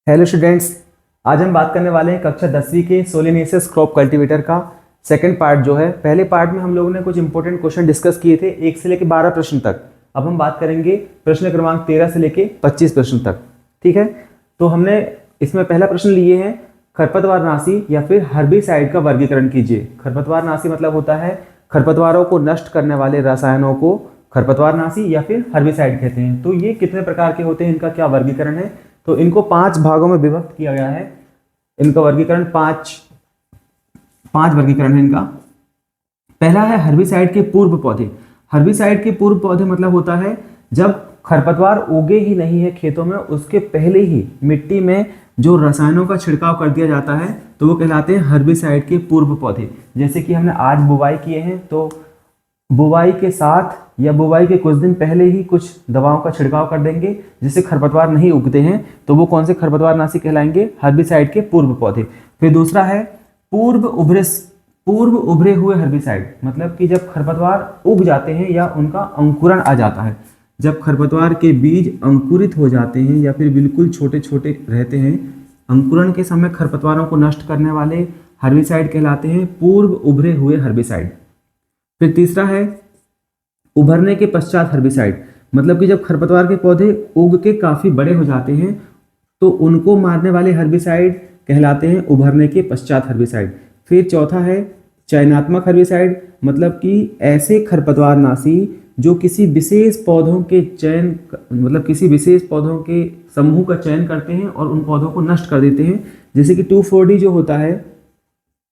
Hello students, आज हम बात करने वाले हैं कक्षा 10वीं के सोलेनेसियस क्रॉप कल्टीवेटर का सेकंड पार्ट जो है। पहले पार्ट में हम लोगों ने कुछ इंपॉर्टेंट क्वेश्चन डिस्कस किए थे 1 से लेकर 12 प्रश्न तक। अब हम बात करेंगे प्रश्न क्रमांक 13 से लेकर 25 प्रश्न तक। ठीक है, तो हमने इसमें पहला प्रश्न लिए हैं खरपतवारनाशी या फिर हर्बिसाइड का वर्गीकरण कीजिए। खरपतवारनाशी मतलब होता है खरपतवारों को नष्ट करने वाले रसायनों को खरपतवारनाशी या फिर हर्बिसाइड कहते हैं। तो ये कितने प्रकार के होते हैं, इनका क्या वर्गीकरण है, तो इनको 5 भागों में विभक्त किया गया है। इनका वर्गीकरण पांच वर्गीकरण है इनका। पहला है हर्बिसाइड के पूर्व पौधे। हर्बिसाइड के पूर्व पौधे मतलब होता है जब खरपतवार उगे ही नहीं है खेतों में, उसके पहले ही मिट्टी में जो रसायनों का छिड़काव कर दिया जाता है तो वो कहलाते हैं हर्बिसाइड के पूर्व पौधे। जैसे कि हमने आज बुवाई किए हैं तो बुवाई के साथ या बुवाई के कुछ दिन पहले ही कुछ दवाओं का छिड़काव कर देंगे जिससे खरपतवार नहीं उगते हैं, तो वो कौन से खरपतवारनाशी कहलाएंगे, हर्बिसाइड के पूर्व पौधे। फिर दूसरा है पूर्व उभरे हुए हर्बिसाइड, मतलब कि जब खरपतवार उग जाते हैं या उनका अंकुरण आ जाता है, जब खरपतवार के बीज अंकुरित हो जाते हैं या फिर बिल्कुल छोटे छोटे रहते हैं, अंकुरण के समय खरपतवारों को नष्ट करने वाले हर्बिसाइड कहलाते हैं पूर्व उभरे हुए हर्बिसाइड। फिर तीसरा है उभरने के पश्चात हर्बिसाइड, मतलब कि जब खरपतवार के पौधे उग के काफी बड़े हो जाते हैं तो उनको मारने वाले हर्बिसाइड कहलाते हैं उभरने के पश्चात हर्बिसाइड। फिर चौथा है चयनात्मक हर्बिसाइड, मतलब कि ऐसे खरपतवारनाशी जो किसी विशेष पौधों के चयन मतलब किसी विशेष पौधों के समूह का चयन करते हैं और उन पौधों को नष्ट कर देते हैं। जैसे कि 2,4-D जो होता है,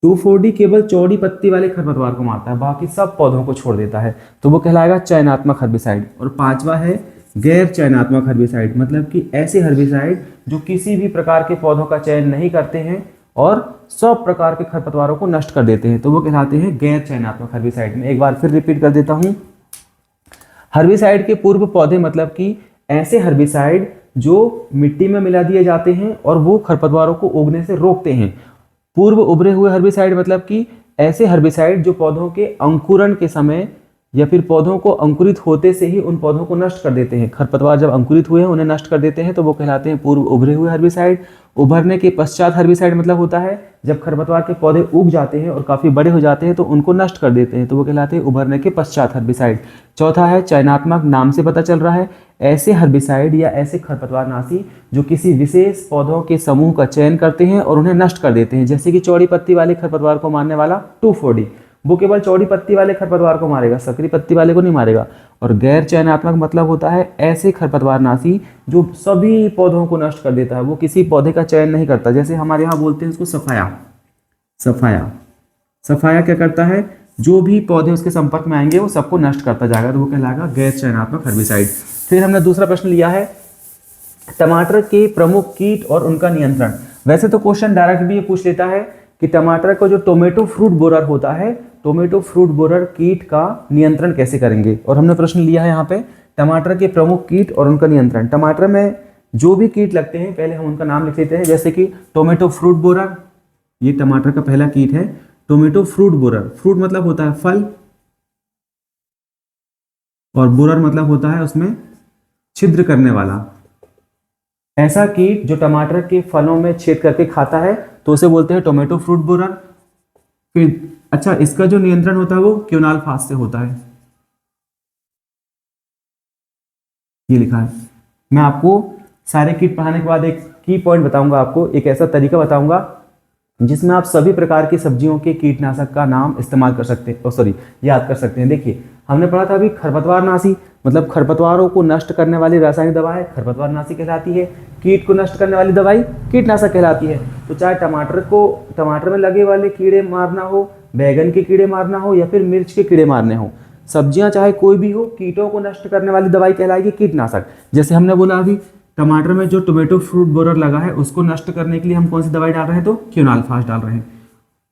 2,4-D केवल चौड़ी पत्ती वाले खरपतवार को मारता है, बाकी सब पौधों को छोड़ देता है, तो वो कहलाएगा चयनात्मक हर्बिसाइड। और पांचवा है गैर चयनात्मक हर्बिसाइड, मतलब कि ऐसे हर्बिसाइड जो किसी भी प्रकार के पौधों का चयन नहीं करते हैं और सब प्रकार के खरपतवारों को नष्ट कर देते हैं, तो वो कहलाते हैं गैर चयनात्मक हर्बिसाइड। में एक बार फिर रिपीट कर देता हूं, हर्बिसाइड के पूर्व पौधे मतलब कि ऐसे हर्बिसाइड जो मिट्टी में मिला दिए जाते हैं और वो खरपतवारों को उगने से रोकते हैं। पूर्व उभरे हुए हर्बिसाइड मतलब कि ऐसे हर्बिसाइड जो पौधों के अंकुरण के समय या फिर पौधों को अंकुरित होते से ही उन पौधों को नष्ट कर देते हैं। खरपतवार जब अंकुरित हुए हैं उन्हें नष्ट कर देते हैं, तो वो कहलाते हैं पूर्व उभरे हुए हर्बिसाइड। उभरने के पश्चात हर्बिसाइड मतलब होता है जब खरपतवार के पौधे उग जाते हैं और काफी बड़े हो जाते हैं तो उनको नष्ट कर देते हैं, तो वो कहलाते हैं उभरने के पश्चात हर्बिसाइड। चौथा है चयनात्मक, नाम से पता चल रहा है ऐसे हर्बिसाइड या ऐसे खरपतवारनाशी जो किसी विशेष पौधों के समूह का चयन करते हैं और उन्हें नष्ट कर देते हैं। जैसे कि चौड़ी पत्ती वाले खरपतवार को मारने वाला 2,4-D, वो केवल चौड़ी पत्ती वाले खरपतवार को मारेगा, सकरी पत्ती वाले को नहीं मारेगा। और गैर चयनात्मक मतलब होता है ऐसे खरपतवारनाशी जो सभी पौधों को नष्ट कर देता है, वो किसी पौधे का चयन नहीं करता। जैसे हमारे यहाँ बोलते हैं उसको सफाया। सफाया क्या करता है, जो भी पौधे उसके संपर्क में आएंगे वो सबको नष्ट करता जाएगा, तो वो कहलाएगा गैर चयनात्मक हर्बिसाइड। फिर हमने दूसरा प्रश्न लिया है टमाटर के प्रमुख कीट और उनका नियंत्रण। वैसे तो क्वेश्चन डायरेक्ट भी ये पूछ लेता है कि टमाटर को जो टोमेटो फ्रूट बोरर होता है, टोमेटो फ्रूट बोरर कीट का नियंत्रण कैसे करेंगे, और हमने प्रश्न लिया है यहाँ पे टमाटर के प्रमुख कीट और उनका नियंत्रण। टमाटर में जो भी कीट लगते हैं पहले हम उनका नाम लिख लेते हैं। जैसे कि टोमेटो फ्रूट बोरर, ये टमाटर का पहला कीट है टोमेटो फ्रूट बोरर। फ्रूट मतलब होता है फल और बोरर मतलब होता है उसमें छिद्र करने वाला। ऐसा कीट जो टमाटर के फलों में छेद करके खाता है तो उसे बोलते हैं टोमेटो फ्रूट बोरर। फिर अच्छा, इसका जो नियंत्रण होता है वो क्योनाल फास से होता है, ये लिखा है। मैं आपको सारे कीट पढ़ाने के बाद एक की पॉइंट बताऊंगा, आपको एक ऐसा तरीका बताऊंगा जिसमें आप सभी प्रकार की सब्जियों के कीटनाशक का नाम इस्तेमाल कर सकते हैं, याद कर सकते हैं। देखिए हमने पढ़ा था अभी खरपतवारनाशी, मतलब खरपतवारों को नष्ट करने वाली रासायनिक दवाएं खरपतवारनाशी कहलाती है, कीट को नष्ट करने वाली दवाई कीटनाशक कहलाती है। तो चाहे टमाटर में लगे वाले कीड़े मारना हो, बैगन के कीड़े मारना हो या फिर मिर्च के कीड़े मारने हो, सब्जियां चाहे कोई भी हो, कीटों को नष्ट करने वाली दवाई कहलाएगी कीटनाशक। जैसे हमने बोला अभी टमाटर में जो टोमेटो फ्रूट बोरर लगा है उसको नष्ट करने के लिए हम कौन सी दवाई डाल रहे हैं, तो क्योनाल फास डाल रहे हैं।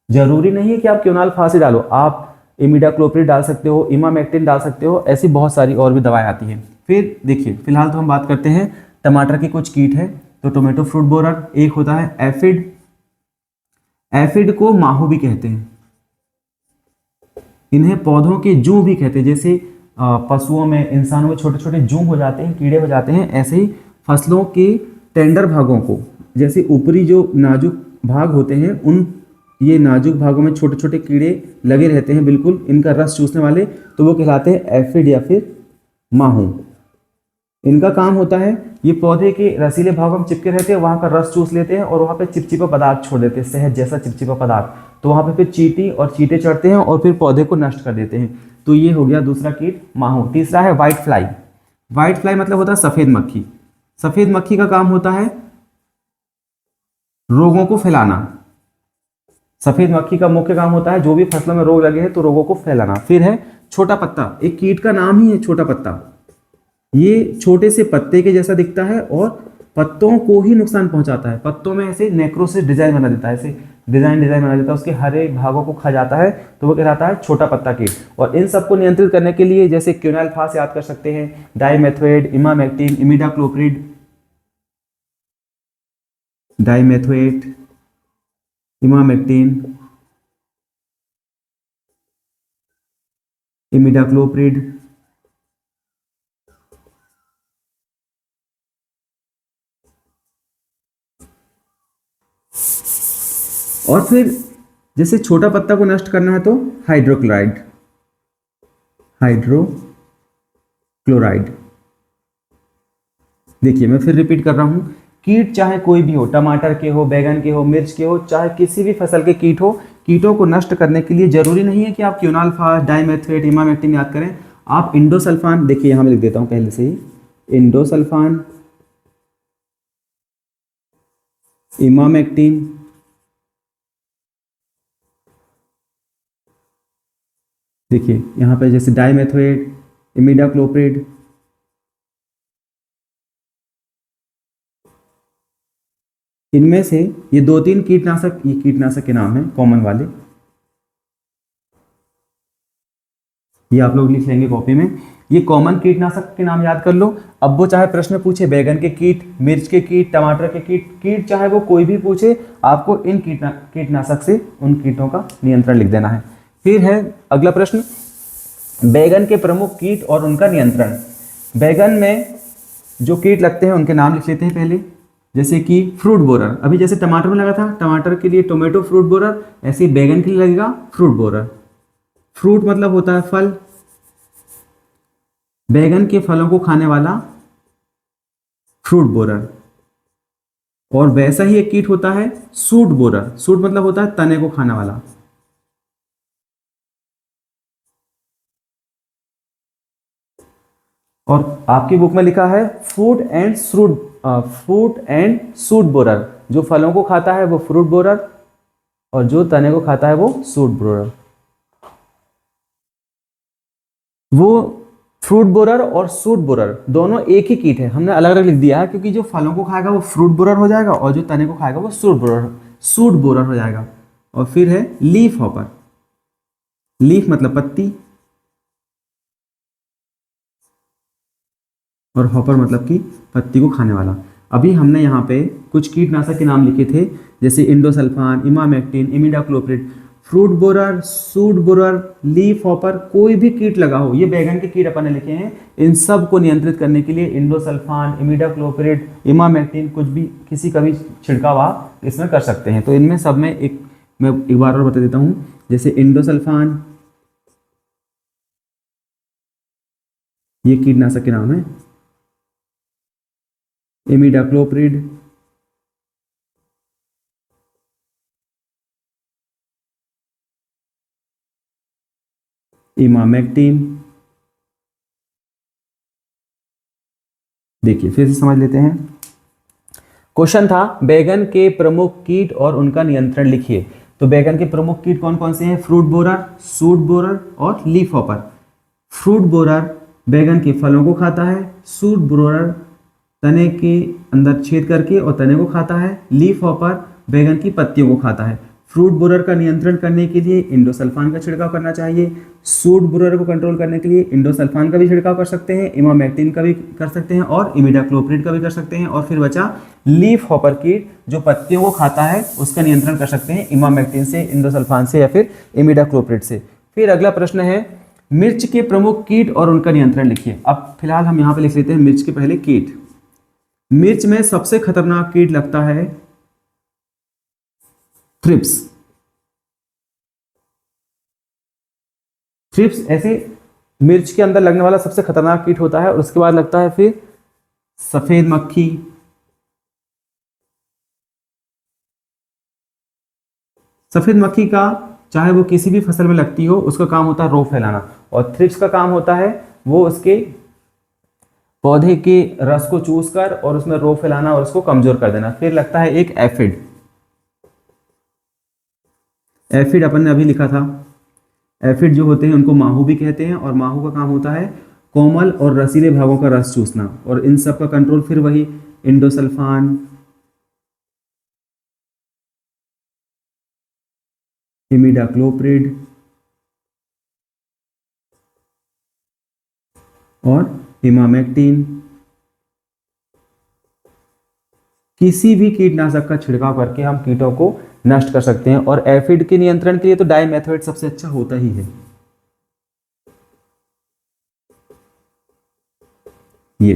जरूरी नहीं है कि आप क्योनाल फास ही डालो, आप इमिडाक्लोप्रिड डाल सकते हो, इमामेक्टिन डाल सकते हो, ऐसी बहुत सारी और भी दवाएं आती हैं। फिर देखिए फिलहाल तो हम बात करते हैं टमाटर के कुछ कीट है। तो टोमेटो फ्रूट बोरर, एक होता है एफिड, एफिड को माहू भी कहते हैं, इन्हें पौधों के जू भी कहते हैं। जैसे पशुओं में, इंसानों में छोटे छोटे जू हो जाते हैं, कीड़े हो जाते हैं, ऐसे ही फसलों के टेंडर भागों को जैसे ऊपरी जो नाजुक भाग होते हैं उन ये नाजुक भागों में छोटे छोटे कीड़े लगे रहते हैं बिल्कुल इनका रस चूसने वाले, तो वो कहलाते हैं एफिड या फिर माहू। इनका काम होता है ये पौधे के रसीले भागों में चिपके रहते हैं, वहाँ का रस चूस लेते हैं और वहाँ पे चिपचिपा पदार्थ छोड़ देते हैं, शहद जैसा चिपचिपा पदार्थ, तो वहाँ पे फिर चींटी और चींटे चढ़ते हैं और फिर पौधे को नष्ट कर देते हैं। तो ये हो गया दूसरा कीट माहू। तीसरा है व्हाइट फ्लाई। व्हाइट फ्लाई मतलब होता है सफ़ेद मक्खी। सफ़ेद मक्खी का काम होता है रोगों को फैलाना। सफ़ेद मक्खी का मुख्य काम होता है जो भी फसलों में रोग लगे हैं तो रोगों को फैलाना। फिर है छोटा पत्ता, एक कीट का नाम ही है छोटा पत्ता। ये छोटे से पत्ते के जैसा दिखता है और पत्तों को ही नुकसान पहुंचाता है। पत्तों में ऐसे नेक्रोसिस डिजाइन बना देता है, ऐसे डिजाइन बना देता है, उसके हरे भागों को खा जाता है, तो वो कहलाता है छोटा पत्ता कीट। और इन सबको नियंत्रित करने के लिए जैसे क्विनालफास याद कर सकते हैं, dimethoate, emamectin, imidacloprid, dimethoate, emamectin, imidacloprid, और फिर जैसे छोटा पत्ता को नष्ट करना है तो हाइड्रोक्लोराइड, हाइड्रोक्लोराइड। देखिए मैं फिर रिपीट कर रहा हूं, कीट चाहे कोई भी हो, टमाटर के हो, बैगन के हो, मिर्च के हो, चाहे किसी भी फसल के कीट हो, कीटों को नष्ट करने के लिए जरूरी नहीं है कि आप क्विनालफास, डाइमेथोएट, इमामेक्टिन याद करें। आप इंडोसल्फान, देखिए यहां मैं लिख देता हूं पहले से ही, इंडोसल्फान, इमामेक्टिन, देखिए यहां पे जैसे डाइमेथोएट, इमिडाक्लोप्रिड, इनमें से ये 2-3 कीटनाशक, ये कीटनाशक के नाम है कॉमन वाले, ये आप लोग लिख लेंगे कॉपी में। ये कॉमन कीटनाशक के नाम याद कर लो। अब वो चाहे प्रश्न पूछे बैगन के कीट, मिर्च के कीट, टमाटर के कीट चाहे वो कोई भी पूछे, आपको इन कीटनाशक से उन कीटों का नियंत्रण लिख देना है। फिर है अगला प्रश्न, बैगन के प्रमुख कीट और उनका नियंत्रण। बैगन में जो कीट लगते हैं उनके नाम लिख लेते हैं पहले, जैसे कि फ्रूट बोरर। अभी जैसे टमाटर में लगा था, टमाटर के लिए टोमेटो फ्रूट बोरर, ऐसे ही बैगन के लिए लगेगा फ्रूट बोरर। फ्रूट मतलब होता है फल, बैगन के फलों को खाने वाला फ्रूट बोरर। और वैसा ही एक कीट होता है सूट बोरर। सूट मतलब होता है तने को खाने वाला। और आपकी बुक में लिखा है फ्रूट एंड सूट बोरर। जो फलों को खाता है वो फ्रूट बोरर और जो तने को खाता है वो सूट बोरर। वो फ्रूट बोरर और सूट बोरर दोनों एक ही कीट है, हमने अलग अलग लिख दिया है क्योंकि जो फलों को खाएगा वो फ्रूट बोरर हो जाएगा और जो तने को खाएगा वो सूट बोरर हो जाएगा। और फिर है लीफ हॉपर। लीफ मतलब पत्ती और हॉपर मतलब कि पत्ती को खाने वाला। अभी हमने यहाँ पे कुछ कीटनाशक के नाम लिखे थे, जैसे endosulfan, emamectin, imidacloprid. Fruit borer, suit borer, leaf hopper, कोई भी कीट लगा हो, ये बैगन के कीट अपन ने लिखे हैं, इन सब को नियंत्रित करने के लिए इंडोसल्फान, इमिडाक्लोप्रिड, इमामेक्टिन, कुछ भी किसी का भी छिड़काव आप इसमें कर सकते हैं। तो इनमें सब में मैं एक बार और बता देता हूँ, जैसे इंडोसल्फान, ये कीटनाशक के नाम है, इमिडाक्लोप्रिड, इमामेक्टिन। देखिए फिर से समझ लेते हैं। क्वेश्चन था बैगन के प्रमुख कीट और उनका नियंत्रण लिखिए। तो बैगन के प्रमुख कीट कौन कौन से हैं? फ्रूट बोरर, सूट बोरर और लीफ हॉपर। फ्रूट बोरर बैगन के फलों को खाता है, सूट बोरर तने के अंदर छेद करके और तने को खाता है, लीफ हॉपर बैगन की पत्तियों को खाता है। फ्रूट बोरर का नियंत्रण करने के लिए इंडोसल्फान का छिड़काव करना चाहिए। सूट बोरर को कंट्रोल करने के लिए इंडोसल्फान का भी छिड़काव कर सकते हैं, इमामेक्टिन का भी कर सकते हैं और इमिडाक्लोप्रिड का भी कर सकते हैं। और फिर बचा लीफ हॉपर कीट जो पत्तियों को खाता है, उसका नियंत्रण कर सकते हैं इमामेक्टिन से, इंडोसल्फान से या फिर इमिडाक्लोप्रिड से। फिर अगला प्रश्न है मिर्च के प्रमुख कीट और उनका नियंत्रण लिखिए। अब फिलहाल हम यहाँ पे लिख लेते हैं मिर्च के पहले कीट। मिर्च में सबसे खतरनाक कीट लगता है थ्रिप्स। थ्रिप्स ऐसे मिर्च के अंदर लगने वाला सबसे खतरनाक कीट होता है, और उसके बाद लगता है फिर सफेद मक्खी, सफेद मक्खी का चाहे वो किसी भी फसल में लगती हो उसका काम होता है रोग फैलाना, और थ्रिप्स का काम होता है वो उसके पौधे के रस को चूस कर और उसमें रोग फैलाना और उसको कमजोर कर देना। फिर लगता है एक एफिड। एफिड अपन ने अभी लिखा था। एफिड जो होते हैं उनको माहू भी कहते हैं, और माहू का काम होता है कोमल और रसीले भागों का रस चूसना, और इन सब का कंट्रोल फिर वही इंडोसल्फान, इमिडाक्लोप्रिड और इमामेक्टिन। किसी भी कीटनाशक का छिड़काव करके हम कीटों को नष्ट कर सकते हैं, और एफिड के नियंत्रण के लिए तो डाइमेथोएट सबसे अच्छा होता ही है। ये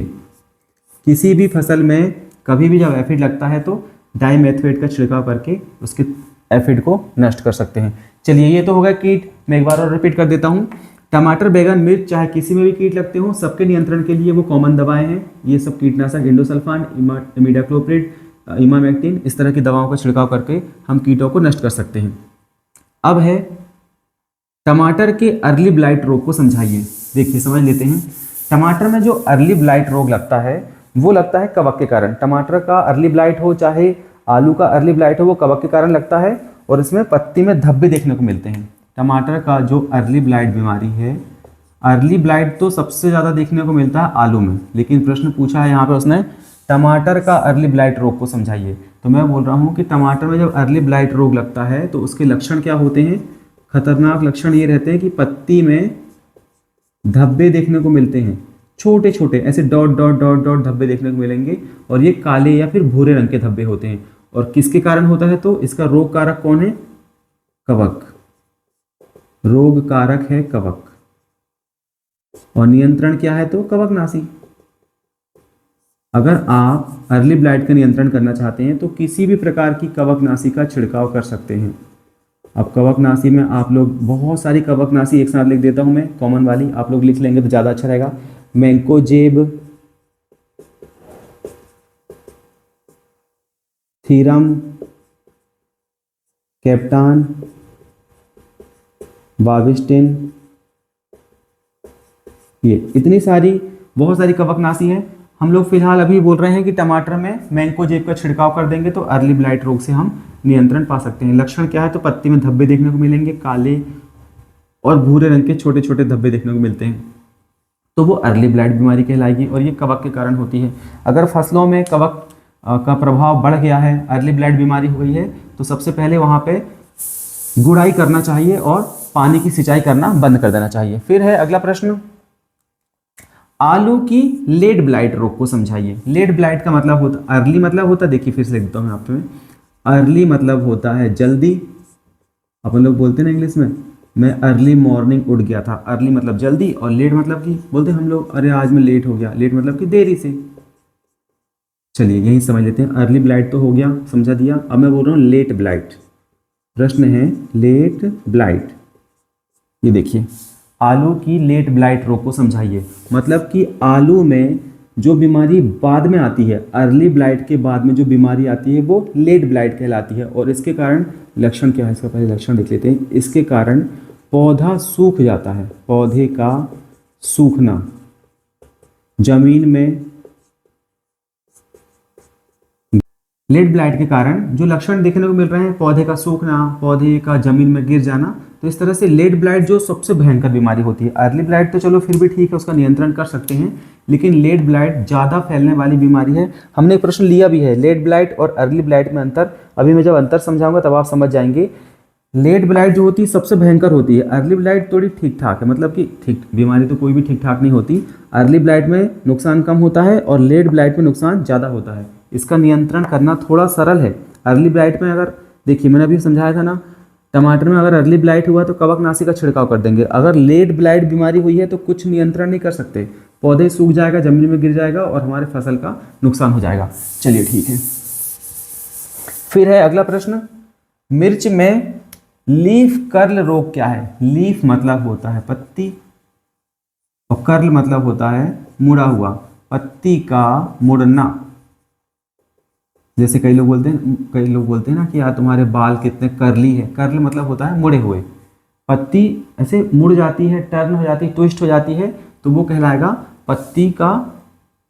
किसी भी फसल में कभी भी जब एफिड लगता है तो डाइमेथोएट का छिड़काव करके उसके एफिड को नष्ट कर सकते हैं। चलिए, ये तो होगा कीट। मैं एक बार और रिपीट कर देता हूँ। टमाटर, बैगन, मिर्च, चाहे किसी में भी कीट लगते हो, सबके नियंत्रण के लिए वो कॉमन दवाएं हैं। ये सब कीटनाशक इंडोसल्फान, इमिडाक्लोप्रिड, इमामेक्टिन, इस तरह की दवाओं का छिड़काव करके हम कीटों को नष्ट कर सकते हैं। अब है टमाटर के अर्ली ब्लाइट रोग को समझाइए। देखिए, समझ लेते हैं। टमाटर में जो अर्ली ब्लाइट रोग लगता है वो लगता है कवक के कारण। टमाटर का अर्ली ब्लाइट हो चाहे आलू का अर्ली ब्लाइट हो, वो कवक के कारण लगता है, और इसमें पत्ती में धब्बे देखने को मिलते हैं। टमाटर का जो अर्ली ब्लाइट बीमारी है, अर्ली ब्लाइट तो सबसे ज़्यादा देखने को मिलता है आलू में, लेकिन प्रश्न पूछा है यहाँ पे उसने टमाटर का अर्ली ब्लाइट रोग को समझाइए। तो मैं बोल रहा हूँ कि टमाटर में जब अर्ली ब्लाइट रोग लगता है तो उसके लक्षण क्या होते हैं। खतरनाक लक्षण ये रहते हैं कि पत्ती में धब्बे देखने को मिलते हैं, छोटे छोटे ऐसे डॉट डॉट डॉट डॉट धब्बे देखने को मिलेंगे, और ये काले या फिर भूरे रंग के धब्बे होते हैं। और किसके कारण होता है, तो इसका रोग कारक कौन है, कवक। रोग कारक है कवक, और नियंत्रण क्या है, तो कवकनाशी। अगर आप अर्ली ब्लाइट का नियंत्रण करना चाहते हैं तो किसी भी प्रकार की कवकनाशी का छिड़काव कर सकते हैं। अब कवकनाशी में आप लोग बहुत सारी कवकनाशी एक साथ लिख देता हूं मैं, कॉमन वाली आप लोग लिख लेंगे तो ज़्यादा अच्छा रहेगा। मैंकोजेब, थीरम, कैप्टान, वाविस्टिन, ये इतनी सारी बहुत सारी कवकनाशी है। हम लोग फिलहाल अभी बोल रहे हैं कि टमाटर में मैंकोजेब का छिड़काव कर देंगे तो अर्ली ब्लाइट रोग से हम नियंत्रण पा सकते हैं। लक्षण क्या है, तो पत्ती में धब्बे देखने को मिलेंगे, काले और भूरे रंग के छोटे छोटे धब्बे देखने को मिलते हैं, तो वो अर्ली ब्लाइट बीमारी कहलाएगी, और ये कवक के कारण होती है। अगर फसलों में कवक का प्रभाव बढ़ गया है, अर्ली ब्लाइट बीमारी हो गई है, तो सबसे पहले वहाँ पे गुड़ाई करना चाहिए और पानी की सिंचाई करना बंद कर देना चाहिए। फिर है अगला प्रश्न, आलू की लेट ब्लाइट रोग को समझाइए। लेट ब्लाइट का मतलब होता, अर्ली मतलब होता, देखिए फिर से लिख देता हूँ आप में। अर्ली मतलब होता है जल्दी, अपन लोग बोलते हैं ना इंग्लिश में, मैं अर्ली मॉर्निंग उठ गया था। अर्ली मतलब जल्दी, और लेट मतलब कि बोलते हम लोग अरे आज मैं लेट हो गया, लेट मतलब कि देरी से। चलिए यही समझ लेते हैं। अर्ली ब्लाइट तो हो गया, समझा दिया। अब मैं बोल रहा हूँ लेट ब्लाइट। प्रश्न है लेट ब्लाइट। ये देखिए, आलू की लेट ब्लाइट रोग को समझाइए। मतलब कि आलू में जो बीमारी बाद में आती है, अर्ली ब्लाइट के बाद में जो बीमारी आती है वो लेट ब्लाइट कहलाती है। और इसके कारण लक्षण क्या है, इसका पहले लक्षण देख लेते हैं। इसके कारण पौधा सूख जाता है, पौधे का सूखना, जमीन में लेट ब्लाइट के कारण जो लक्षण देखने को मिल रहे हैं, पौधे का सूखना, पौधे का जमीन में गिर जाना, तो इस तरह से लेट ब्लाइट जो सबसे भयंकर बीमारी होती है। अर्ली ब्लाइट तो चलो फिर भी ठीक है, उसका नियंत्रण कर सकते हैं, लेकिन लेट ब्लाइट ज़्यादा फैलने वाली बीमारी है। हमने एक प्रश्न लिया भी है, लेट ब्लाइट और अर्ली ब्लाइट में अंतर। अभी मैं जब अंतर समझाऊंगा तब आप समझ जाएंगे। लेट ब्लाइट जो होती है सबसे भयंकर होती है, अर्ली ब्लाइट थोड़ी ठीक ठाक है, मतलब कि ठीक बीमारी तो कोई भी ठीक ठाक नहीं होती। अर्ली ब्लाइट में नुकसान कम होता है और लेट ब्लाइट में नुकसान ज़्यादा होता है। इसका नियंत्रण करना थोड़ा सरल है। अर्ली ब्लाइट में अगर देखिए, मैंने अभी समझाया था ना, टमाटर में अगर अर्ली ब्लाइट हुआ तो कवकनाशी का छिड़काव कर देंगे। अगर लेट ब्लाइट बीमारी हुई है तो कुछ नियंत्रण नहीं कर सकते, पौधे सूख जाएगा, जमीन में गिर जाएगा और हमारे फसल का नुकसान हो जाएगा। चलिए ठीक है। फिर है अगला प्रश्न, मिर्च में लीफ कर्ल रोग क्या है? लीफ मतलब होता है पत्ती और कर्ल मतलब होता है मुड़ा हुआ, पत्ती का मुड़ना। जैसे कई लोग बोलते हैं ना कि यार तुम्हारे बाल कितने कर्ली है। कर्ल मतलब होता है मुड़े हुए। पत्ती ऐसे मुड़ जाती है, टर्न हो जाती है, ट्विस्ट हो जाती है, तो वो कहलाएगा पत्ती का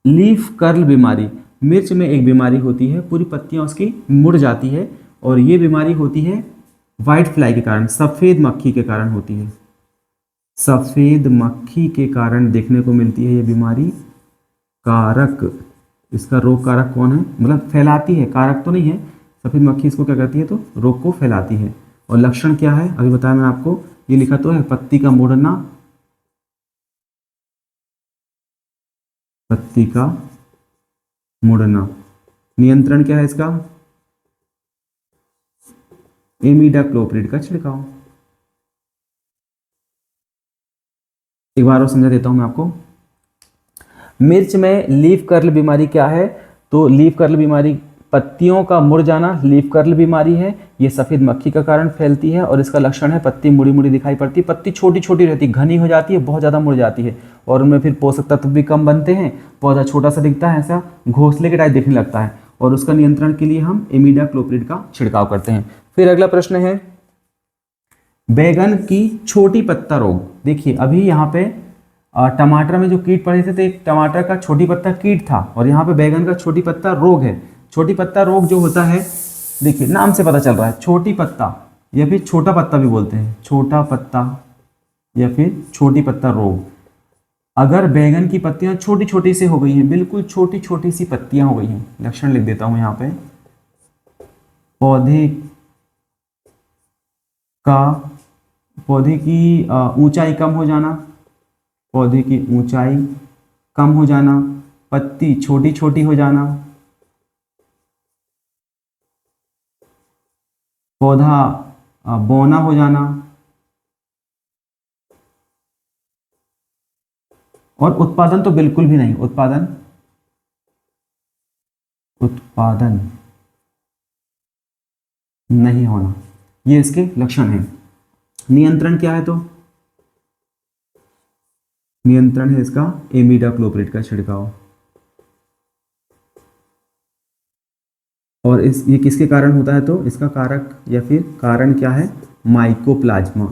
लीफ कर्ल बीमारी। मिर्च में एक बीमारी होती है, पूरी पत्तियां उसकी मुड़ जाती है, और ये बीमारी होती है वाइट फ्लाई के कारण, सफ़ेद मक्खी के कारण होती है। सफ़ेद मक्खी के कारण देखने को मिलती है ये बीमारी। कारक, इसका रोग कारक कौन है? मतलब फैलाती है, कारक तो नहीं है। सफ़ेद मक्खी इसको क्या करती है? तो रोग को फैलाती है। और लक्षण क्या है अभी बताया मैं आपको, ये लिखा तो है पत्ती का मुड़ना, पत्ती का मुड़ना। नियंत्रण क्या है इसका? इमिडाक्लोप्रिड का छिड़काव। एक बार और समझा देता हूं मैं आपको। मिर्च में लीफ कर्ल बीमारी क्या है? तो लीफ कर्ल बीमारी पत्तियों का मुड़ जाना लीफ कर्ल बीमारी है। ये सफ़ेद मक्खी का कारण फैलती है और इसका लक्षण है पत्ती मुड़ी मुड़ी दिखाई पड़ती है, पत्ती छोटी छोटी रहती है, घनी हो जाती है, बहुत ज़्यादा मुड़ जाती है, और उनमें फिर पोषक तत्व भी कम बनते हैं, पौधा छोटा सा दिखता है, ऐसा घोंसले के टाइप दिखने लगता है, और उसका नियंत्रण के लिए हम इमिडाक्लोप्रिड का छिड़काव करते हैं। फिर अगला प्रश्न है बैगन की छोटी पत्ता रोग। देखिए अभी यहाँ पे टमाटर में जो कीट पड़े थे तो एक टमाटर का छोटी पत्ता कीट था, और यहाँ पे बैगन का छोटी पत्ता रोग है। छोटी पत्ता रोग जो होता है, देखिए नाम से पता चल रहा है, छोटी पत्ता या फिर छोटा पत्ता भी बोलते हैं, छोटा पत्ता या फिर छोटी पत्ता रोग। अगर बैगन की पत्तियां छोटी छोटी सी हो गई हैं, बिल्कुल छोटी छोटी सी पत्तियां हो गई हैं, लक्षण लिख देता हूं यहाँ पे, पौधे की ऊंचाई कम हो जाना, पौधे की ऊंचाई कम हो जाना, पत्ती छोटी छोटी हो जाना, पौधा बौना हो जाना, और उत्पादन तो बिल्कुल भी नहीं, उत्पादन नहीं होना, ये इसके लक्षण हैं। नियंत्रण क्या है? तो नियंत्रण है इसका इमिडाक्लोप्रिड का छिड़काव। और ये किसके कारण होता है? तो इसका कारक या फिर कारण क्या है? माइकोप्लाज्मा।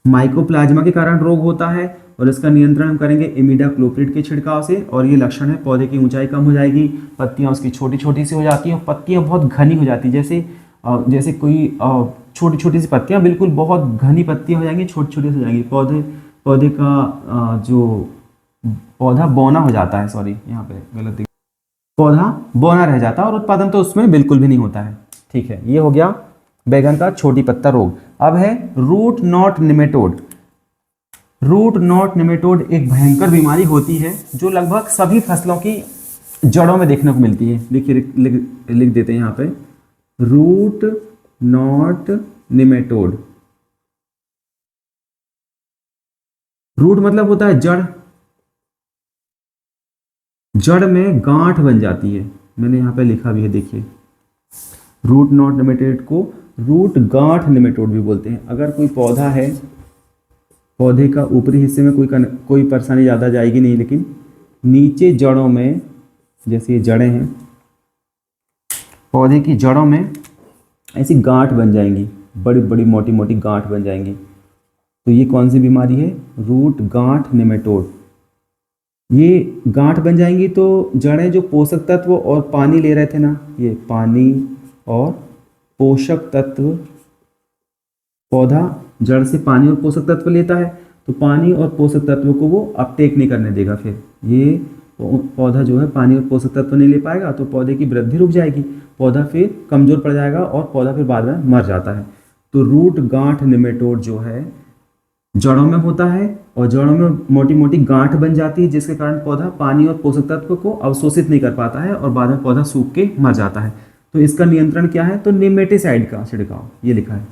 माइकोप्लाज्मा के कारण रोग होता है, और इसका नियंत्रण हम करेंगे इमिडाक्लोप्रिड के छिड़काव से। और ये लक्षण है पौधे की ऊंचाई कम हो जाएगी, पत्तियां उसकी छोटी छोटी सी हो जाती हैं, और पत्तियां बहुत घनी हो जाती है, जैसे कोई छोटी छोटी सी पत्तियां बिल्कुल बहुत घनी पत्तियां हो जाएंगी, छोटी छोटी हो जाएंगी, पौधे का जो पौधा बौना हो जाता है, सॉरी यहाँ पे गलत, पौधा बौना रह जाता है, और उत्पादन तो उसमें बिल्कुल भी नहीं होता है। ठीक है, ये हो गया बैगन का छोटी पत्ता रोग। अब है root knot nematode. Root knot nematode एक भयंकर बीमारी होती है जो लगभग सभी फसलों की जड़ों में देखने को मिलती है। देखिए लिख देते हैं यहाँ पे, रूट नॉट निमेटोड। रूट मतलब होता है जड़, जड़ में गांठ बन जाती है, मैंने यहाँ पे लिखा भी है, देखिए रूट नॉट निमेटोड को रूट गांठ निमेटोड भी बोलते हैं। अगर कोई पौधा है, पौधे का ऊपरी हिस्से में कोई परेशानी ज़्यादा जाएगी नहीं, लेकिन नीचे जड़ों में, जैसे ये जड़ें हैं, पौधे की जड़ों में ऐसी गांठ बन जाएंगी, बड़ी बड़ी मोटी मोटी गांठ बन जाएंगी, तो ये कौन सी बीमारी है? रूट गांठ निमेटोड। ये गांठ बन जाएंगी तो जड़ें जो पोषक तत्व और पानी ले रहे थे ना, ये पानी और पोषक तत्व, पौधा जड़ से पानी और पोषक तत्व लेता है, तो पानी और पोषक तत्व को वो अपटेक नहीं करने देगा, फिर ये पौधा जो है पानी और पोषक तत्व नहीं ले पाएगा, तो पौधे की वृद्धि रुक जाएगी, पौधा फिर कमजोर पड़ जाएगा और पौधा फिर बाद में मर जाता है। तो रूट गांठ निमेटोड जो है जड़ों में होता है, और जड़ों में मोटी मोटी गांठ बन जाती है, जिसके कारण पौधा पानी और पोषक तत्व को अवशोषित नहीं कर पाता है, और बाद में पौधा सूख के मर जाता है। तो इसका नियंत्रण क्या है? तो निमेटिसाइड का छिड़काव, ये लिखा है,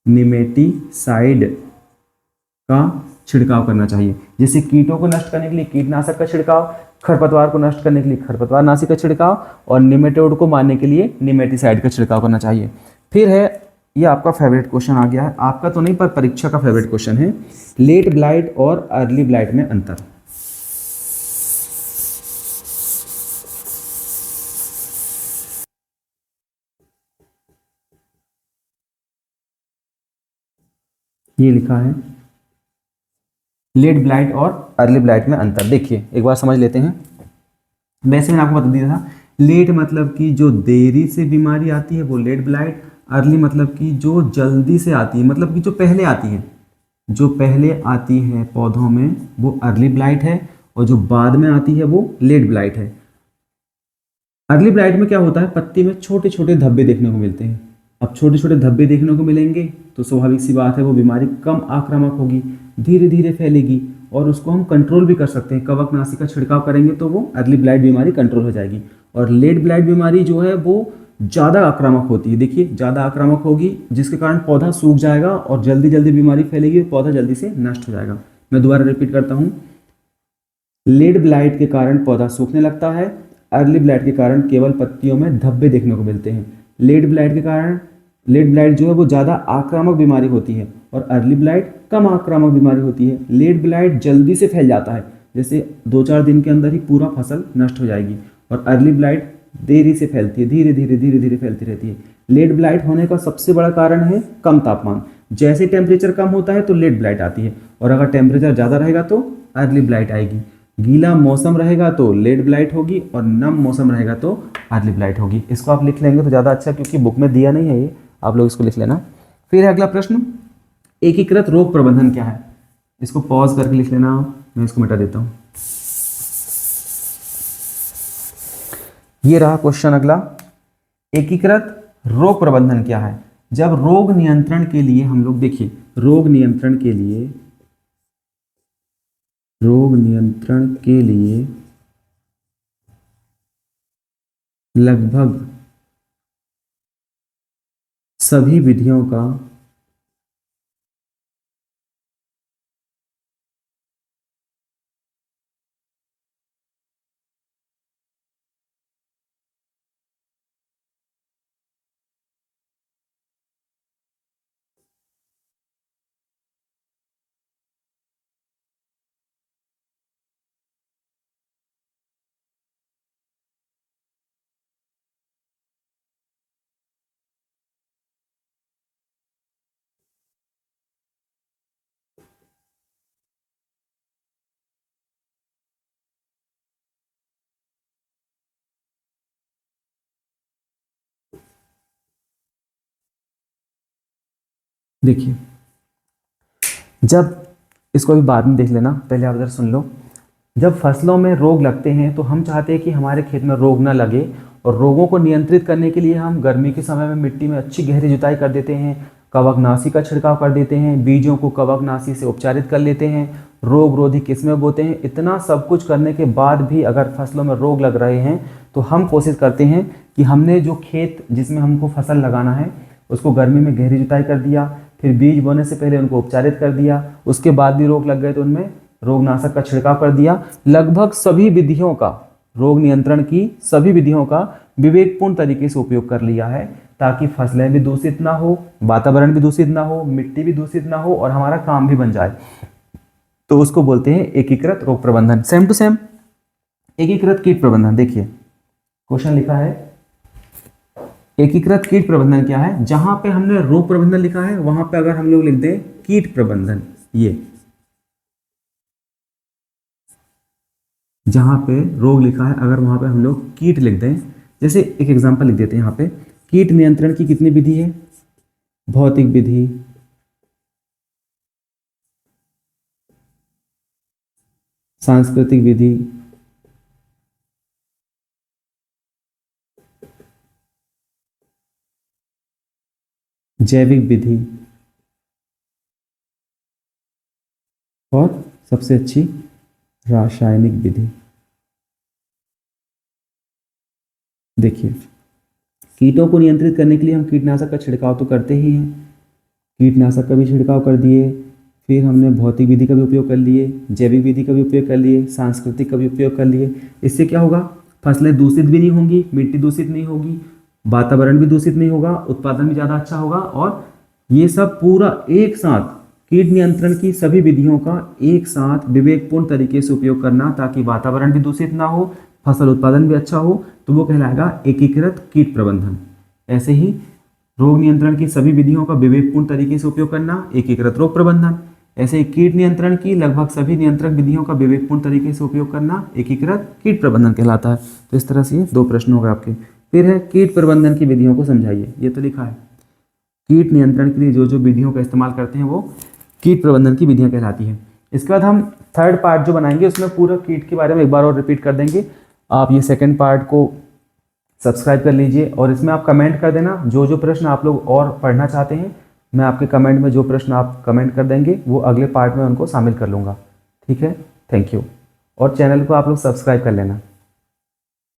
निमेटिसाइड का छिड़काव करना चाहिए। जैसे कीटों को नष्ट करने के लिए कीटनाशक का छिड़काव, खरपतवार को नष्ट करने के लिए खरपतवार नाशी का छिड़काव और निमेटोड को मारने के लिए निमेटिसाइड का छिड़काव करना चाहिए। फिर है, ये आपका फेवरेट क्वेश्चन आ गया है, आपका तो नहीं पर परीक्षा का फेवरेट क्वेश्चन है, लेट ब्लाइट और अर्ली ब्लाइट में अंतर। ये लिखा है लेट ब्लाइट और अर्ली ब्लाइट में अंतर। देखिए एक बार समझ लेते हैं। वैसे मैंने आपको बता दिया था, लेट मतलब कि जो देरी से बीमारी आती है वो लेट ब्लाइट, अर्ली मतलब कि जो जल्दी से आती है, मतलब कि जो पहले आती है, जो पहले आती है पौधों में वो अर्ली ब्लाइट है, और जो बाद में आती है वो लेट ब्लाइट है। अर्ली ब्लाइट में क्या होता है, पत्ती में छोटे छोटे धब्बे देखने को मिलते हैं। अब छोटे छोटे धब्बे देखने को मिलेंगे तो स्वाभाविक सी बात है वो बीमारी कम आक्रामक होगी, धीरे धीरे फैलेगी, और उसको हम कंट्रोल भी कर सकते हैं। कवकनाशी का छिड़काव करेंगे तो वो अर्ली ब्लाइट बीमारी कंट्रोल हो जाएगी। और लेट ब्लाइट बीमारी जो है वो ज़्यादा आक्रामक होती है। देखिए ज़्यादा आक्रामक होगी जिसके कारण पौधा सूख जाएगा और जल्दी जल्दी बीमारी फैलेगी, पौधा जल्दी से नष्ट हो जाएगा। मैं दोबारा रिपीट करता हूँ, लेट ब्लाइट के कारण पौधा सूखने लगता है, अर्ली ब्लाइट के कारण केवल पत्तियों में धब्बे देखने को मिलते हैं। लेट ब्लाइट के कारण, लेट ब्लाइट जो है वो ज़्यादा आक्रामक बीमारी होती है और अर्ली ब्लाइट कम आक्रामक बीमारी होती है। लेट ब्लाइट जल्दी से फैल जाता है, जैसे 2-4 दिन के अंदर ही पूरा फसल नष्ट हो जाएगी, और अर्ली ब्लाइट देरी से फैलती है, धीरे धीरे फैलती रहती है। लेट ब्लाइट होने का सबसे बड़ा कारण है कम तापमान। जैसे टेम्परेचर कम होता है तो लेट ब्लाइट आती है, और अगर टेम्परेचर ज़्यादा रहेगा तो अर्ली ब्लाइट आएगी। गीला मौसम रहेगा तो लेट ब्लाइट होगी, और नम मौसम रहेगा तो अर्ली ब्लाइट होगी। इसको आप लिख लेंगे तो ज़्यादा अच्छा, क्योंकि बुक में दिया नहीं है ये, आप लोग इसको लिख लेना। फिर अगला प्रश्न, एकीकृत रोग प्रबंधन क्या है? इसको पॉज करके लिख लेना, मैं इसको मिटा देता हूँ। ये रहा क्वेश्चन अगला, एकीकृत रोग प्रबंधन क्या है? जब रोग नियंत्रण के लिए हम लोग, देखिए रोग नियंत्रण के लिए लगभग सभी विधियों का देखिए, जब, इसको अभी बाद में देख लेना, पहले आप इधर सुन लो। जब फसलों में रोग लगते हैं तो हम चाहते हैं कि हमारे खेत में रोग ना लगे, और रोगों को नियंत्रित करने के लिए हम गर्मी के समय में मिट्टी में अच्छी गहरी जुताई कर देते हैं, कवकनाशी का छिड़काव कर देते हैं, बीजों को कवकनाशी से उपचारित कर लेते हैं, रोग रोधी किस्में बोते हैं। इतना सब कुछ करने के बाद भी अगर फसलों में रोग लग रहे हैं तो हम कोशिश करते हैं कि हमने जो खेत जिसमें हमको फसल लगाना है उसको गर्मी में गहरी जुताई कर दिया, फिर बीज बोने से पहले उनको उपचारित कर दिया, उसके बाद भी रोग लग गए तो उनमें रोगनाशक का छिड़काव कर दिया। लगभग सभी विधियों का, रोग नियंत्रण की सभी विधियों का विवेकपूर्ण तरीके से उपयोग कर लिया है, ताकि फसलें भी दूषित ना हो, वातावरण भी दूषित ना हो, मिट्टी भी दूषित ना हो, और हमारा काम भी बन जाए। तो उसको बोलते हैं एकीकृत रोग प्रबंधन। सेम टू सेम एकीकृत कीट प्रबंधन। देखिए क्वेश्चन लिखा है, एकीकृत कीट प्रबंधन क्या है? जहां पे हमने रोग प्रबंधन लिखा है वहां पे अगर हम लोग लिख दें कीट प्रबंधन, ये जहां पे रोग लिखा है अगर वहां पे हम लोग कीट लिख दें, जैसे एक एग्जांपल लिख देते हैं यहाँ पे, कीट नियंत्रण की कितनी विधि है? भौतिक विधि, सांस्कृतिक विधि, जैविक विधि, और सबसे अच्छी रासायनिक विधि। देखिए, कीटों को नियंत्रित करने के लिए हम कीटनाशक का छिड़काव तो करते ही हैं, कीटनाशक का भी छिड़काव कर दिए, फिर हमने भौतिक विधि का भी उपयोग कर लिए, जैविक विधि का भी उपयोग कर लिए, सांस्कृतिक का भी उपयोग कर लिए। इससे क्या होगा, फसलें दूषित भी नहीं होंगी, मिट्टी दूषित नहीं होगी, वातावरण भी दूषित नहीं होगा, उत्पादन भी ज़्यादा अच्छा होगा। और ये सब पूरा एक साथ कीट नियंत्रण की सभी विधियों का एक साथ विवेकपूर्ण तरीके से उपयोग करना, ताकि वातावरण भी दूषित ना हो, फसल उत्पादन भी अच्छा हो, तो वो कहलाएगा एकीकृत कीट प्रबंधन। ऐसे ही रोग नियंत्रण की सभी विधियों का विवेकपूर्ण तरीके से उपयोग करना, एकीकृत रोग प्रबंधन। ऐसे ही कीट नियंत्रण की लगभग सभी नियंत्रण विधियों का विवेकपूर्ण तरीके से उपयोग करना, एकीकृत कीट प्रबंधन कहलाता है। तो इस तरह से ये 2 प्रश्न हो गए आपके। फिर है कीट प्रबंधन की विधियों को समझाइए। ये तो लिखा है, कीट नियंत्रण के लिए जो जो विधियों का इस्तेमाल करते हैं वो कीट प्रबंधन की विधियां कहलाती हैं। इसके बाद हम थर्ड पार्ट जो बनाएंगे उसमें पूरा कीट के बारे में एक बार और रिपीट कर देंगे। आप ये सेकंड पार्ट को सब्सक्राइब कर लीजिए और इसमें आप कमेंट कर देना जो जो प्रश्न आप लोग और पढ़ना चाहते हैं। मैं आपके कमेंट में जो प्रश्न आप कमेंट कर देंगे वो अगले पार्ट में उनको शामिल कर लूँगा। ठीक है, थैंक यू। और चैनल को आप लोग सब्सक्राइब कर लेना।